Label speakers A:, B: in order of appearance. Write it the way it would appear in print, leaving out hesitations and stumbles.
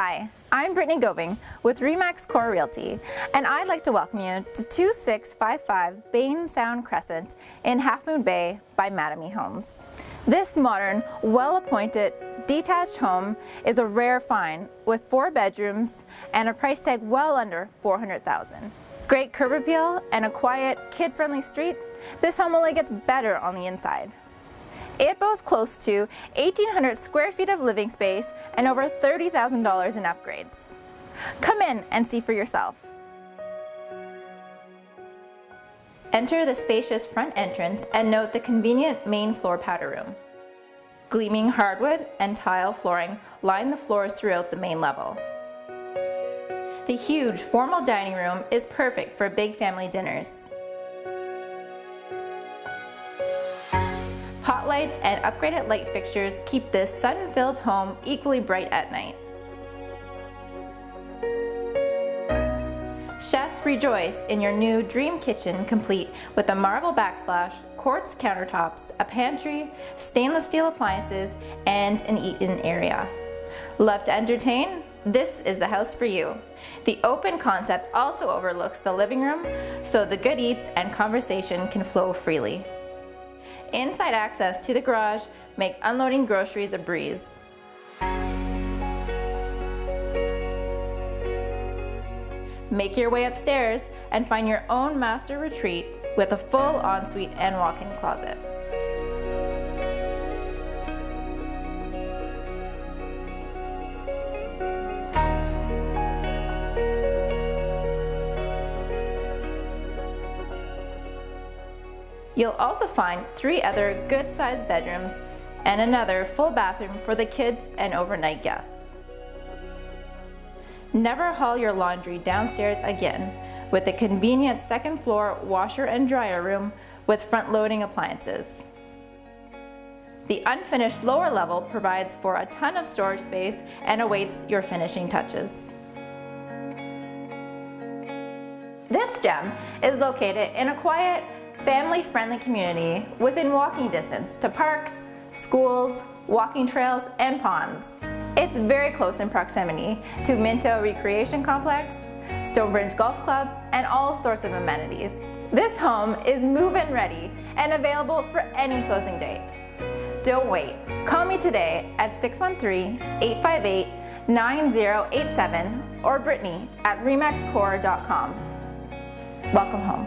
A: Hi, I'm Brittany Goving with Remax Core Realty, and I'd like to welcome you to 2655 Baynes Sound Crescent in Half Moon Bay by Mattamy Homes. This modern, well-appointed, detached home is a rare find with 4 bedrooms and a price tag well under $400,000. Great curb appeal and a quiet, kid-friendly street, this home only gets better on the inside. It boasts close to 1,800 square feet of living space and over $30,000 in upgrades. Come in and see for yourself. Enter the spacious front entrance and note the convenient main floor powder room. Gleaming hardwood and tile flooring line the floors throughout the main level. The huge formal dining room is perfect for big family dinners. Pot lights and upgraded light fixtures keep this sun-filled home equally bright at night. Chefs rejoice in your new dream kitchen, complete with a marble backsplash, quartz countertops, a pantry, stainless steel appliances, and an eat-in area. Love to entertain? This is the house for you. The open concept also overlooks the living room, so the good eats and conversation can flow freely. Inside access to the garage make unloading groceries a breeze. Make your way upstairs and find your own master retreat with a full ensuite and walk-in closet. You'll also find 3 other good-sized bedrooms and another full bathroom for the kids and overnight guests. Never haul your laundry downstairs again with a convenient second floor washer and dryer room with front-loading appliances. The unfinished lower level provides for a ton of storage space and awaits your finishing touches. This gem is located in a quiet, family-friendly community within walking distance to parks, schools, walking trails, and ponds. It's very close in proximity to Minto Recreation Complex, Stonebridge Golf Club, and all sorts of amenities. This home is move-in ready and available for any closing date. Don't wait. Call me today at 613-858-9087 or Brittany at remaxcore.com. Welcome home.